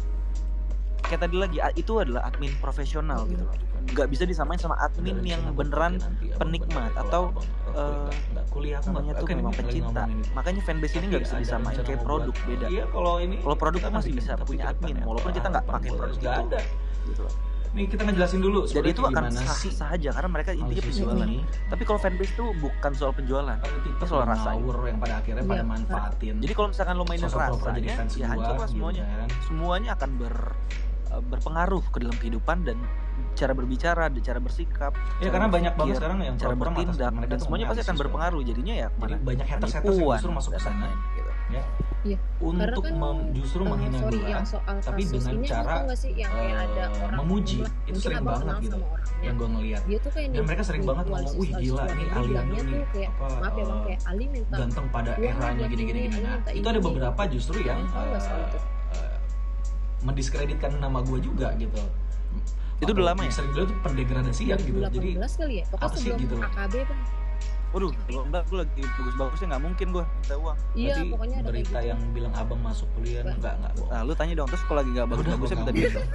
kayak tadi lagi itu adalah admin profesional gitu loh. Nggak bisa disamain sama admin yang beneran penikmat atau kuliah namanya tuh memang pencinta. Makanya fanbase ini nggak bisa disamain kayak produk, beda. Iya kalau ini Kalau produk kan masih bisa punya admin, walaupun kita nggak pakai produk nggak itu. ada. Gitu loh. Nih kita ngejelasin dulu. Jadi sebenarnya itu kayak akan gimana sah sih sah aja karena mereka intinya Alisius penjualan. ini. Tapi kalau fanbase tuh bukan soal penjualan. Itu soal rasanya. yang pada akhirnya pada Iya. manfaatin. Jadi kalau misalkan lo mainin sosok pura-pura jadi rasanya, fans ya hancur gua, lah gitu semuanya. kan. Semuanya akan berpengaruh ke dalam kehidupan dan cara berbicara, dan cara bersikap. Ya cara karena banyak banget berpikir, sekarang yang cara pura-pura bertindak, ngatas mereka dan tuh semuanya pasti akan mengasis, berpengaruh. Jadinya ya Jadi kemana? banyak haters yang Penipuan justru masuk ke dan sana lain-lain, gitu. ya. Iya. Karena Untuk kan, justru menghina sorry gua. yang soal tapi kasus dengan ini cara, tau nggak sih yang kayak ada orang memuji. ngomong lah, Itu mungkin sering abang banget kenal gitu. sama orangnya, Yang gue ngeliat dia tuh kayak dan mereka sering banget ngomong, wih gila nih Ali bilangnya nih tuh kayak apa, maaf ya bang kayak Ali minta ganteng pada uang eranya buat gini-gini ini, gini. Ali Nah, minta itu ini ada nih. beberapa justru yang Kalian tahu nggak soal itu? mendiskreditkan nama gue juga gitu. Itu udah lama ya? Sering bilang itu pendegradasian gitu. Jadi 2018 kali ya pokoknya apa sih sebelum gitu loh. AKB bang. Waduh, gue lagi bagus-bagusnya nggak mungkin gue minta uang. Iya berarti pokoknya ada kayak berita gitu. yang bilang abang masuk kuliah enggak bohong. Nah, lu tanya dong, terus kalau lagi nggak Udah, bagus-bagusnya gua minta nggak duit dong.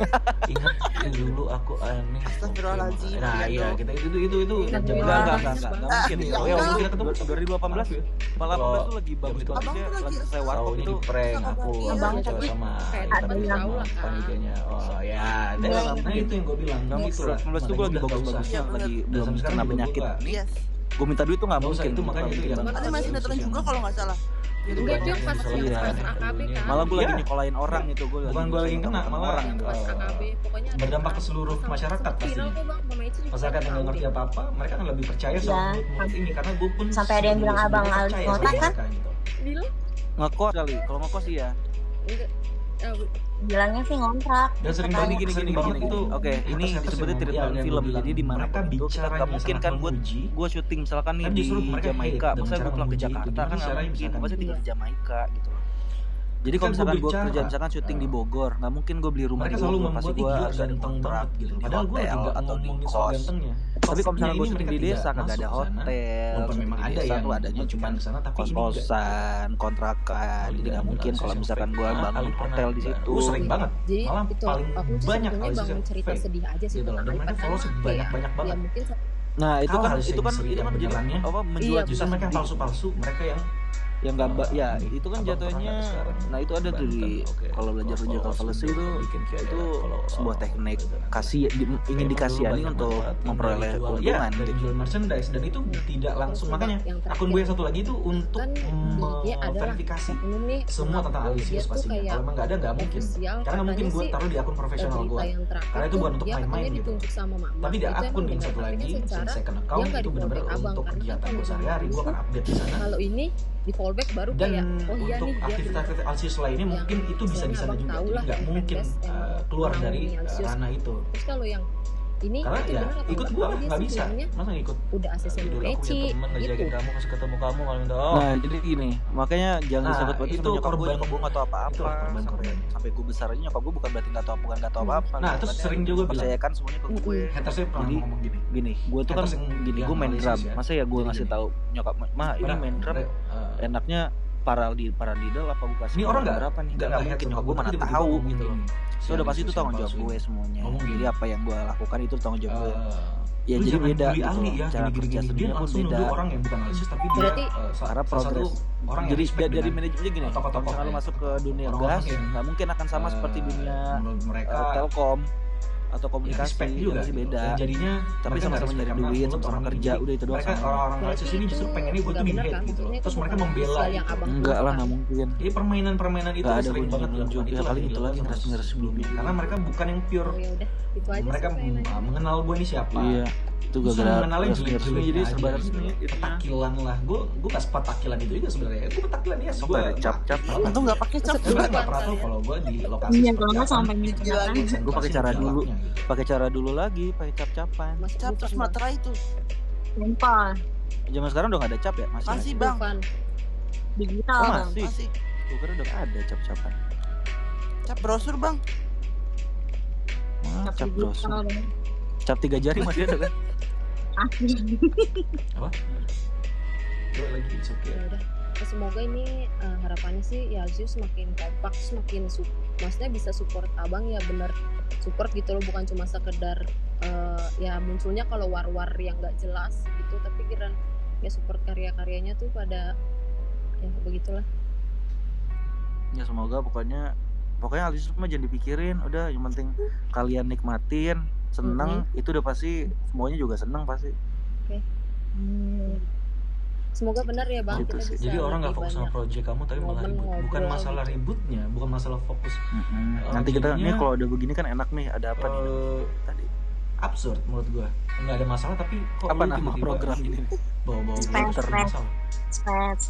Ingat dulu aku aneh. Astagfirullahaladzim, Nah iya iya dong. kita itu Ingat zaman- dulu. Nggak mungkin. Iya, Oh iya, ya, mungkin kita ketemu 2018 malah Kalau 18 tuh lagi bagus-bagusnya Abang tuh lagi lagi selesai warkop Tahunnya itu. di prank aku Abang cewek tuh sama kayak kita ada bilang yang sama tahu lah, panitianya. Oh ya, nah itu yang gue bilang. Nggak Gitu mungkin. lah. 19 tuh gue lagi Makanya udah bagus-bagusnya, nggak usah. lagi Dan belum sampai sekarang kena juga penyakit. gua nggak. Yes. Gue minta duit tuh nggak Nggak usah, mungkin. itu makanya itu yang Ada masih sinetron juga kalau nggak salah. Gitu Enggak, kan. itu yang pas Iya. AKB kan. Malah gue lagi Iya. nyekolahin orang itu, gue Bukan gua lagi kena, malah orang Yang gitu. pas AKB pokoknya ada berdampak ke orang seluruh sama- masyarakat sempet viral pastinya. kok bang, Mama Ici juga Masyarakat yang nggak tahu ngerti deh. apa-apa, mereka kan lebih percaya Iya. sama mulut ini karena gue pun Sampai ada yang bilang sebelum- abang sebelumnya Ali percaya ngotak sama kan? mereka, gitu. Bilang Ngekos kali, kalau ngekos iya. enggak bilangnya sih ngontrak. Dan sering Katanya. banget gini banget itu. Oke, ini disebutnya treatment film. Jadi di mana mereka itu kita nggak mungkin kan gue syuting misalkan nih di Jamaika, masa gue pulang ke Jakarta kan nggak mungkin, gue pasti tinggal di Jamaika gitu loh. Jadi kalau misalkan gue kerja misalkan syuting di Bogor, nggak mungkin gue beli rumah di Bogor, pasti gue harus ada kontrak gitu di hotel atau di kos. Tapi kalau misalkan gue syuting di desa kagak ada hotel, memang di ada desa yang tuh adanya cuma kos-kosan, kontrakan. Jadi nggak mungkin kalau misalkan gue bangun hotel di situ. Sering banget. Jadi Malah itu paling aku tuh banyak sebetulnya bangun cerita fake. sedih aja sih Gitu loh. tentang Dan mereka iPad follow karena sebanyak-banyak kayak, banget. ya mungkin Nah itu Kalah kan harus itu kan sering jadi benerannya. apa menjual Iya, Justru mereka yang palsu-palsu, mereka yang yang nggak ya itu kan abang jatuhnya pernah sekarang nah itu ada tuh di Banten, oke. kalau belajar Kalau logical fallacy itu bikin kayak itu kalau, sebuah teknik kasih ingin dikasihani untuk memperoleh keuntungan dan gitu. jual merchandise dan itu tidak langsung makanya yang terakhir akun gue yang satu lagi itu untuk kan dia adalah verifikasi oknum nih semua tentang dia Alisius tuh pastinya. kayak Kalau emang nggak ada nggak mungkin. official, Karena mungkin katanya gue sih, taruh di akun profesional berita gue. yang terakhir Karena itu tuh bukan untuk dia main-main katanya gitu. ditunjuk sama mama. Tapi di Itu emang akun yang benar, satu tapi lagi kan secara second dia account nggak itu benar-benar di-fallback abang, untuk karena kegiatan kan gue sehari-hari gue akan update di sana. kalau ini di fallback baru Dan kayak oh iya untuk nih dia aktivitas Alisius lainnya yang mungkin itu bisa di sana istilahnya juga. abang tahu Jadi lah, nggak yang mungkin fanbase emang keluar orang dari Alisius. ranah itu. Terus kalau yang ini Karena itu ya benar atau ikut enggak? gue Karena dia nggak sih bisa. bilangnya Masa ikut? udah ACC Dulu aku punya Meci temen gitu. ngajakin kamu kasih ketemu kamu kalau minta Nah jadi gini makanya jangan Nah, disebut berarti itu sama nyokap korban- gue nggak tahu apa-apa itulah korban sampai korban. sampai gue besar aja nyokap gue bukan berarti nggak tahu apa-apa. Nah, terus sering juga bilang percayakan semuanya ke gue. hatersnya pernah Jadi, ngomong gini. Gini, gue tuh kan Haters yang- gini, yang gue main analisis drum. ya. Masa ya gue Jadi ngasih gini. tahu nyokap, mah ini main drum enaknya paradiddle apa gue kasih Ini orang nggak berapa nih? Nggak mungkin nyokap gue mana tiba-tiba tahu ngomong gitu loh. gini. So udah pasti itu Alisius tanggung yang jawab palsu gue ini. semuanya. Ngomong Jadi gini. apa yang gue lakukan itu tanggung jawab gue. Ya Lu jadi jangan beda bully gitu ahli loh. ya, Cara gini-gini. kerja Dia sendirinya pun langsung beda. nuduh orang yang bukan Alisius tapi dia Berarti Karena salah satu progres. orang yang Jadi respect dari dengan manajemennya gini, kalau tokoh-tokoh misalnya lu kayak masuk ke dunia orang-orang gas, yang, nggak mungkin akan sama seperti dunia menurut mereka telkom atau ya, komunikasi respect itu juga masih gitu. beda. Dan jadinya Tapi mereka sama-sama nggak nyari respect duit, karena sama-sama orang kerja, ini. udah itu doang Mereka sama. orang-orang Alisius ini justru pengennya gue tuh di nggak benar hate kan? gitu. Maksudnya Terus itu mereka bukan membela official yang itu. abang Enggak lah, tuliskan. nggak mungkin. Jadi permainan-permainan itu Nggak ada sering banget kunjungan dilakukan. juga, Itulah paling yang itu lagi dilakukan ngeres-ngeres sama dulu. Karena mereka bukan yang pure. Oh ya udah, itu aja Mereka sih mainannya. mengenal gue ini siapa. Iya, itu Justru gara-gara mengenalnya resmi jelek-jelek jadi aja serba gitu. resmi. Petakilan lah. Gue gak sepetakilan itu juga sebenarnya. Gue petakilan ya. Apa ada cap-cap? Untung nggak pakai cap. Gue nggak pernah tahu kalau gue di lokasi Iya, seperti kalau nggak apa. sampai menceritakan. Gue pakai cara dulu, Galaknya gitu. pakai cara dulu lagi, pakai cap-capan. Masuk Cap terus Dufan, Bang. materai itu. Sumpah, Zaman sekarang udah nggak ada cap ya? Masih. Masih ada? bang. Dufan. digital Oh, bang. masih. Masih. Gue kira udah nggak ada cap-capan. Cap brosur bang. Wah, cap Digital brosur. bang. Cap 3 jari masih ada kan? Asli. Gue lagi it's okay. Ya udah. Ya, semoga ini harapannya sih ya Alisius semakin kompak, semakin maksudnya bisa support abang ya bener support gitu loh, bukan cuma sekedar ya munculnya kalau war-war yang nggak jelas gitu, tapi kira ya support karya-karyanya tuh pada ya begitulah. Ya semoga pokoknya Alisius mah jangan dipikirin, udah yang penting kalian nikmatin, seneng, itu udah pasti semuanya juga seneng pasti. Semoga benar ya bang, Gitu kita sih. bisa Jadi orang nggak lebih fokus sama banyak. project kamu tapi malah momen ribut. Bukan ngobrol masalah gitu. ributnya, bukan masalah fokus. Nanti kita jadinya, nih kalau udah begini kan enak nih, ada apa nih tadi? Absurd menurut gua. Nggak ada masalah tapi kok Apa lu nama tiba-tiba program ini? bawa-bawa Space, Twitter space. masalah. Spets.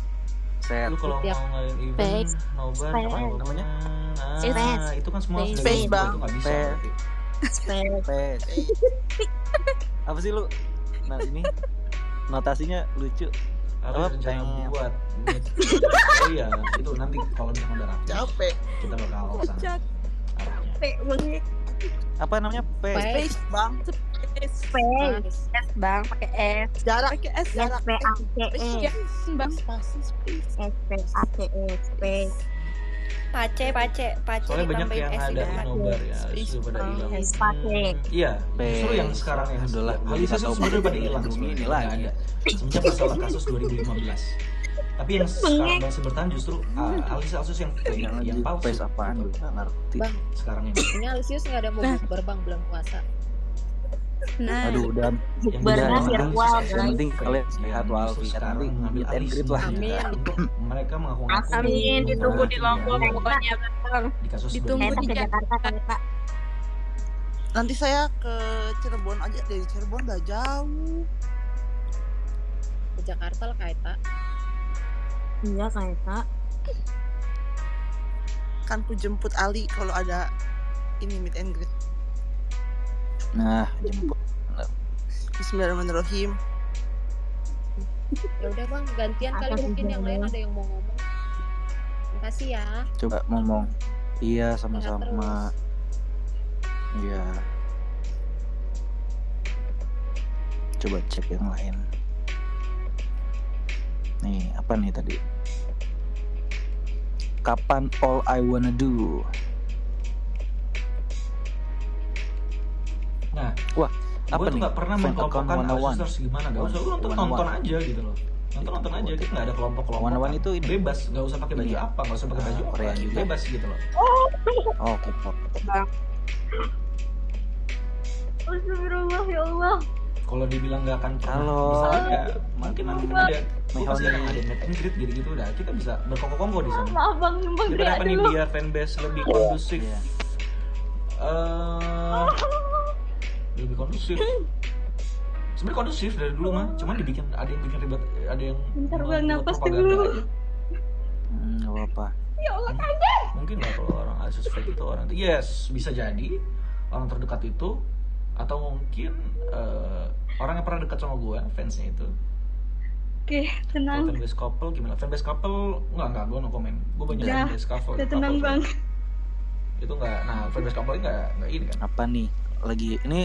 Set. Lu kalau Setiap mau ngadain event Space. nobar Space. apa namanya? Space. Itu kan semua Space. sudah Space, dibuat, Bang. itu nggak bisa. Space. berarti. Spets. Pes. Apa sih lu? Nah ini notasinya lucu. Apa Apa? rencana Pengen. buat meet? Oh iya, itu nanti kalau misalkan udah rapi Capek. kita bakal kesana arahnya. Apa namanya? Pes. Space bang. Spets. Bang, pakai S. Jarak ke S jarak. S-P-A-C-E. Bang. S-P-A-C-E. Spets. Pace Soalnya banyak yang ada nobar ya, justru pada hilang. Pace. Iya, justru yang Space. sekarang yang Adalah Alisius itu sebenarnya pada hilang ini sebenarnya, lagi. nggak ada. Semenjak masalah kasus 2015. Tapi yang sekarang masih bertahan justru Alisius yang fake, Yang yang palsu. Pes apaan? Gitu. Nggak ngerti. Bang, Sekarang ini. ini Alisius nggak ada mau bukber bang bulan puasa. Nah, Aduh udah Bukbernya udah, virtual yang guys. penting kalian sehat walafiat, nanti ngambil meet and alih greet lah. Amin. untuk mereka mengaku-ngaku amin, ditunggu di Lombok Iya. pokoknya bang. di kasus Ditunggu Kita di ke Jakarta kali Pak. Nanti saya ke Cirebon aja, dari Cirebon udah jauh. Ke Jakarta lah Kaita. Iya kayak Kak. akan ku jemput Ali kalau ada ini meet and greet. Nah, jemput. Bismillahirrahmanirrahim. Ya udah Bang, gantian kali Apa mungkin yang lain tujuannya? ada yang mau ngomong. Makasih ya. Coba ngomong. Iya, Sehat sama-sama. terus. Iya. Coba cek yang lain. Nih, apa nih tadi? Kapan all I wanna do? Nah, Wah, gue apa tuh nih? nggak pernah Fan account mengkelompokkan 101. sisters gimana, gak usah lu nonton aja gitu loh. Nonton aja, kita nggak ada kelompok-kelompok. 101 itu ini. bebas, nggak usah pakai baju Iya. apa, nggak usah pakai baju apa, Korea juga. bebas gitu loh. Oh, K-pop. Astagfirullah ya Allah. Kalau dibilang nggak akan pernah Halo. bisa ada, mungkin nanti ada. Gue pasti Mehoni. akan ada meet and greet gitu-gitu, udah kita bisa berkongkong di sana. Maaf Bang, numpang Kita teriak apa nih dulu. biar fanbase lebih kondusif. Iya. Lebih kondusif. Sebenarnya kondusif dari dulu mah, cuman dibikin ada yang bikin ribet, ada yang Bentar, membuat Bang, napas propaganda dulu. aja. Nggak apa-apa. Ya Allah. Mungkin nggak kalau orang Asus fake itu orang yes bisa jadi orang terdekat itu, atau mungkin orang yang pernah dekat sama gue fansnya itu. Oke, Kalau tenang. fanbase couple gimana? Fanbase couple nggak gue no komen. Gue banyak Udah, fanbase couple. Udah tenang Bang. Itu nggak. Nah fanbase couple ini nggak ini kan? Apa nih?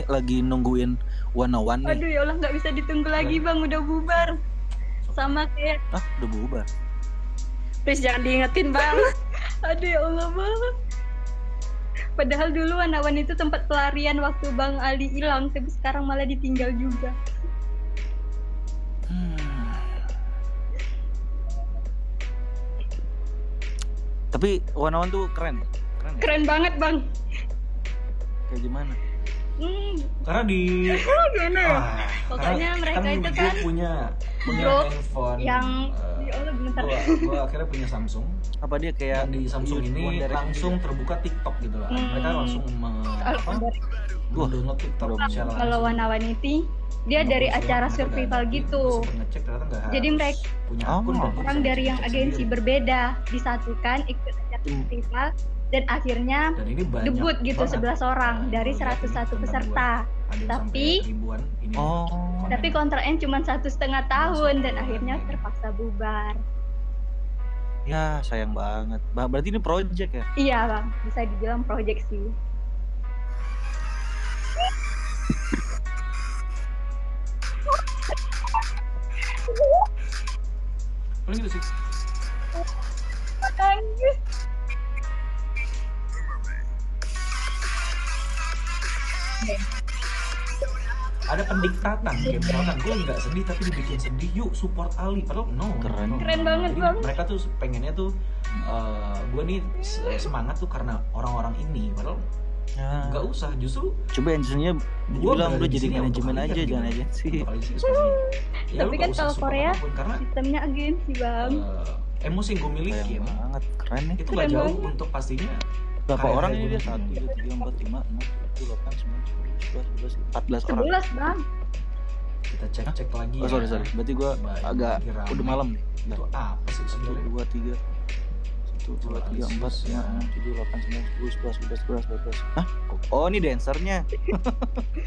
Lagi nungguin 101 nih. Aduh ya Allah, nggak bisa ditunggu lagi Bang, udah bubar. Sama kayak, Ah, udah berubah. please jangan diingetin Bang. Aduh ya Allah Bang. Padahal dulu 101 itu tempat pelarian waktu Bang Ali hilang, tapi sekarang malah ditinggal juga. Tapi 101 tuh keren ya? Keren ya? Keren banget Bang. Kayak gimana? Karena di Gimana ya? Pokoknya karena mereka itu gue kan punya grup handphone yang ya Allah bentar. gue akhirnya punya Samsung. Apa dia kayak Dan di Samsung One ini Direction langsung terbuka TikTok gitu lah. Mereka langsung download TikTok Wah. secara Kalau langsung. Wanawani dia dari acara survival gitu. Ngecek, ternyata nggak Jadi harus mereka punya Oh. akun dan orang bisa dari yang ngecek agensi sendiri. berbeda disatukan ikut acara festival dan akhirnya Dan ini banyak debut gitu banget. 11 orang Nah, dari gua lihat ini 101 tentang peserta. gua. Ada yang Tapi- sampai ribuan ini. Oh. konten. Tapi kontraknya cuma 1,5 tahun dan akhirnya terpaksa bubar. Ya, sayang banget. Berarti ini project ya? Iya Bang, bisa dibilang project sih. Paling gitu sih. Nangis. Ada pendiktatan kayak misalkan gue nggak sedih tapi dibikin sedih, yuk support Ali, padahal no. Keren. Keren banget, Jadi Bang. mereka tuh pengennya tuh gue nih semangat tuh karena orang-orang ini, padahal Ya. nggak usah, justru Coba agensinya Gua bilang berada udah di jadi sini manajemen untuk aja, kalian, jangan gitu. agensi. Untuk kalian sih pastinya. Ya, Tapi lu kan nggak usah kalau support Korea apapun, karena sistemnya agensi Bang. emosi yang gue milikin Sayang banget, keren nih. itu Keren nggak jauh banget. untuk pastinya Berapa kayak orang ini gue dia? begini. 1, 2, 3, 4, 5, 6, 7, 8, 9, 10, 11, 12, 14 orang. 11 Bang. Kita cek lagi. Oh, sorry. Berarti gue Coba agak lagi rame. udah malam nih. Itu apa sih 1, sebenarnya? 2, 3, 1, 2, 3, 4, 5, 6, 7, 8, 9, 10, 11, 12, 13. Hah? Oh, ini dancernya.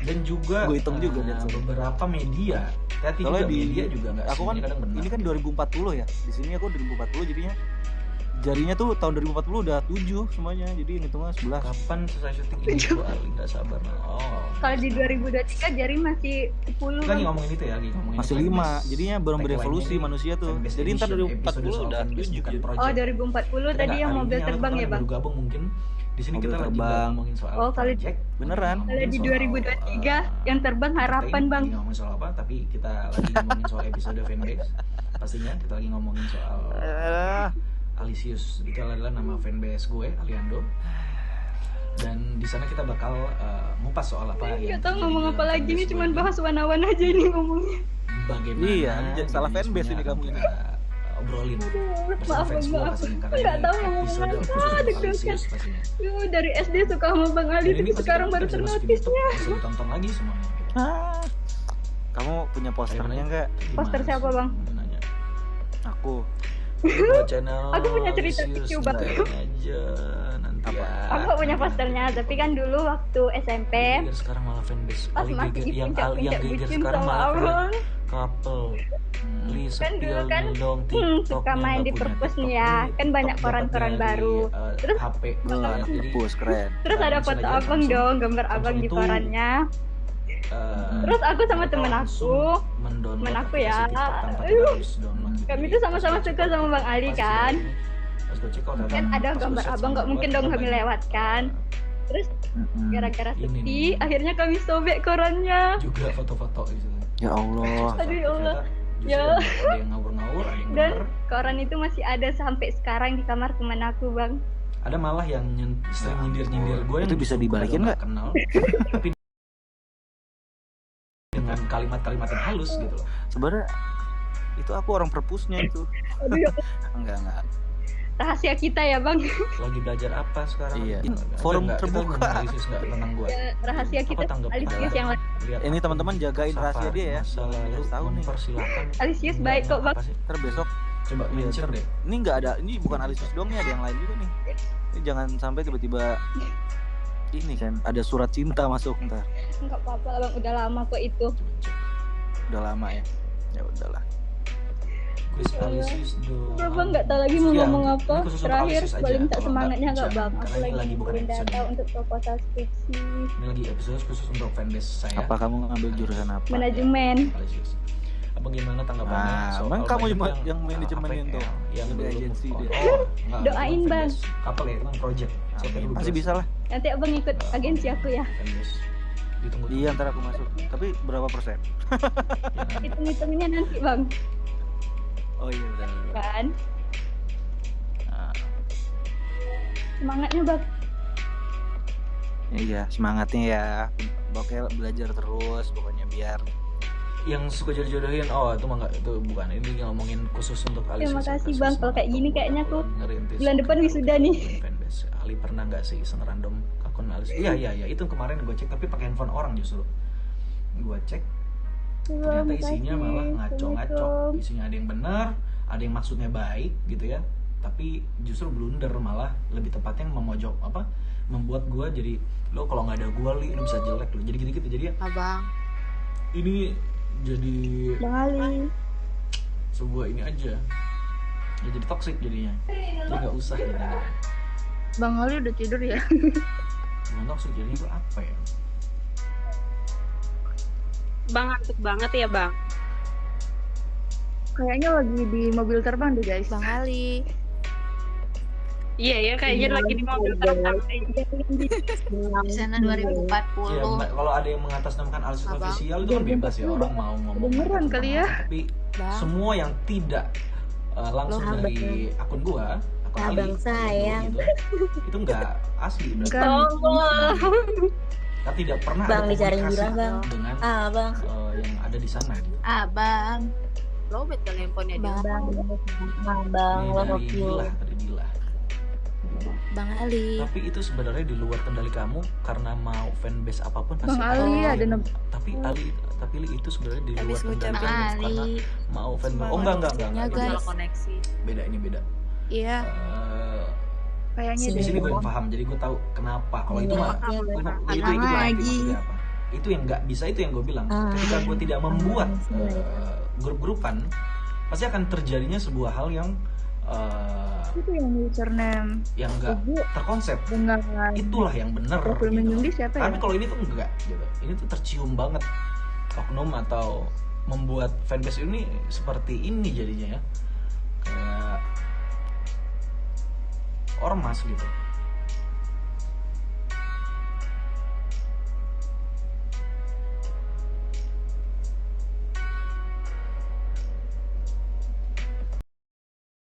Dan juga Gua hitung juga dan beberapa media, hati juga Soalnya di media juga nggak aku kan semuanya kadang benar. ini kan 2040 ya. Di sini aku 2040 jadinya jarinya tuh tahun 2040 udah 7 semuanya. Jadi hitungnya 11. Kapan selesai syuting ini? Gua Ali nggak sabar. Oh. Kalau di 2023 jari masih 10 Kita lagi Bang. ngomongin itu ya, lagi ngomongin Masih fanbase. 5. Jadinya belum Tagline berevolusi ini, manusia tuh. fanbase Jadi ntar edition, 2040 episode soal udah fanbase, 7 bukan gitu. project. Oh 2040 Kita tadi nggak- yang hari mobil ini terbang orang ya Bang. baru gabung mungkin. Di sini Mobil kita lagi terbang. ngomongin soal Oh, kalau- project. Beneran. Lagi Kalau di ngomongin 2023 soal, yang terbang harapan kita Bang. Lagi ngomongin soal apa? Tapi kita lagi ngomongin soal episode fanbase. Pastinya kita lagi ngomongin soal Alisius. Itu adalah nama fanbase gue, Aliando. Dan di sana kita bakal ngupas soal apa Gak yang tau terjadi ngomong dalam apa lagi fanbase nih, gue cuman ini. bahas Wanawan aja ini ngomongnya. Bagaimana Iya, salah jadi fanbase semuanya ini kamu ini. kita obrolin bersama Maaf fans Bang, gue maaf. pastinya karena Nggak ini tahu ngomong episode apa, khusus untuk deg-degan. Alisius pastinya. Duh, dari SD suka sama Bang Ali, Dan tapi ini pasti sekarang kita baru bisa masukin ternotisnya. YouTube, bisa ditonton lagi semuanya. Ah. Kamu punya posternya enggak? Gimana Poster sih? siapa, Bang? Gua nanya. Aku Buat channel Aku punya cerita Alisius, lucu banget. nanti aja nanti ya. Aku gak punya posternya, tapi kan dulu waktu SMP Geger sekarang malah fanbase pas Ali masih geger di yang puncak-puncak geger bucin sekarang sama malah abang. couple. Li Kan dulu sepil kan dong suka main di perpus nih ya, kan banyak koran-koran baru. Terus HP Lu ya, anak jadi bus keren. Terus ada langsung foto aja abang langsung. dong, gambar abang di itu, korannya. eh, Terus aku sama mereka temen langsung aku, mendownload temen aku aplikasi ya, TikTok tanpa kita aduh, harus download gitu. kami Jadi, tuh sama-sama pas gue suka check sama out, Bang Ali pas kan. pas gue check out, Kan ada pas gue gambar search abang, sama gak mungkin gue, dong kami banyak, lewat kan. Terus gara-gara Ini sepi, nih. akhirnya kami sobek korannya. juga foto-foto gitu. Ya Allah. Aduh, ya Allah. Justru Ya. ada yang ngawur-ngawur, ada yang Dan bener. koran itu masih ada sampai sekarang di kamar teman aku, Bang. Ada malah yang sering nyindir-nyindir gue Itu bisa dibalikin nggak? kenal tapi dengan kalimat-kalimat yang halus gitu loh. Sebenarnya itu aku orang perpusnya itu. Aduh, ya Enggak. rahasia kita ya, Bang. Lagi belajar apa sekarang? Iya. Enggak, Forum enggak, kita terbuka. menganalisis enggak tentang gue. Ya, rahasia Apa kita tanggapan Alisius kalian? yang Lihat Ini aku teman-teman jagain Safari rahasia dia ya. masa lalu Biar tahu nih. mempersilahkan. Alisius Enggak, baik kok, enggak, Bang. apa sih? Ntar besok Coba iya, mention ntar- deh. ini nggak ada, ini bukan Alisius doang nih, ada yang lain juga nih. Ini jangan sampai tiba-tiba ini kan ada surat cinta masuk ntar. Enggak apa-apa, Bang. Udah lama kok itu. Udah lama ya. Ya udahlah. Quiz Alisius dong. Udah, Bang, nggak tahu lagi mau Iya, ngomong ini apa. khusus untuk Terakhir, Alisius aja. boleh minta Kalau semangatnya nggak, jangan, Bang? Aku karena ini lagi bukan ngumpulin episode data untuk proposal skripsi Ini lagi episode khusus untuk fanbase saya. Apa kamu ngambil jurusan apa? manajemen. Alisius. Abang gimana tanggapannya Ah, soal Bang, kamu banyak yang manajemenin APL tuh. yang Di dulu agensi move on. dia. Oh, enggak, Doain, bukan Bang. fanbase. Couple ya, itu kan project. Siapa dulu Pasti bahas? bisa lah. Nanti Abang ikut agensi aku ya. Fanbase. Ditunggu. Iya, ntar aku masuk. Tapi berapa persen? Hitung-hitunginnya nanti, Bang. Oh iya udah. Kan? Nah, Semangatnya, Bang. iya semangatnya ya. Pokoknya belajar terus. Pokoknya biar Yang suka jodoh-jodohin, oh itu mah enggak, itu bukan. Ini ngomongin khusus untuk Alisius. Terima kasih, Khusus Bang. Kalau kayak gini untuk kayaknya aku ngerintis bulan depan wisuda nih. fanbase. Ali pernah nggak sih iseng random akun Alisius? Iya itu kemarin gue cek tapi pakai handphone orang justru. Gue cek ternyata isinya malah ngaco-ngaco. Isinya ada yang benar, ada yang maksudnya baik gitu ya. Tapi justru blunder, malah lebih tepatnya memojok apa? Membuat gue jadi lo kalau nggak ada gue lu bisa jelek lo. Jadi gitu-gitu. Jadi ya Abang. ini jadi Bang Ali. sebuah ini aja. Ya jadi toxic jadinya. Jadi nggak usah jadinya. Bang Ali udah tidur ya? Bukan toxic jadinya itu apa ya? Bang ngantuk banget ya bang. Kayaknya lagi di mobil terbang deh, guys. Bang Ali. Iya ya kayaknya lagi di mobil terbang. Di sana 2040. Ya, kalau ada yang mengatasnamakan Alisius Abang. official itu kan bebas ya, orang mau ngomong. Beneran kali ya? Tapi Bang. semua yang tidak langsung Loh, dari akun gua, akun Abang Ali, sayang. gitu, itu enggak asli berarti. Allah. Kan tidak pernah Bang, ada dicariin komunikasi bilang, Bang. dengan Bang. yang ada di sana gitu. Abang. Lowbat kali handphonenya dia. Bang, Ini love dari you. Dilah. Bang Ali. Tapi itu sebenarnya di luar kendali kamu karena mau fanbase apapun pasti Bang Ali ada. ada Tapi itu sebenarnya di luar Habis kendali ngucap kamu Bang karena Ali. mau fanbase. Oh Ya, enggak. guys. Masalah koneksi. Beda ini beda. Iya. Kayaknya Di sini gue yang paham, jadi gue tahu kenapa. Kalau itu mah itu Tenang berarti lagi. maksudnya apa? Itu yang nggak bisa, itu yang gue bilang. Ketika gue tidak membuat grup-grupan, pasti akan terjadinya sebuah hal yang itu yang username yang nggak terkonsep. dengan Itulah yang benar. profil Gitu. menyundi siapa ya? Tapi kalau ini tuh enggak gitu. Ini tuh tercium banget oknum atau membuat fanbase ini seperti ini jadinya ya. Kayak ormas gitu.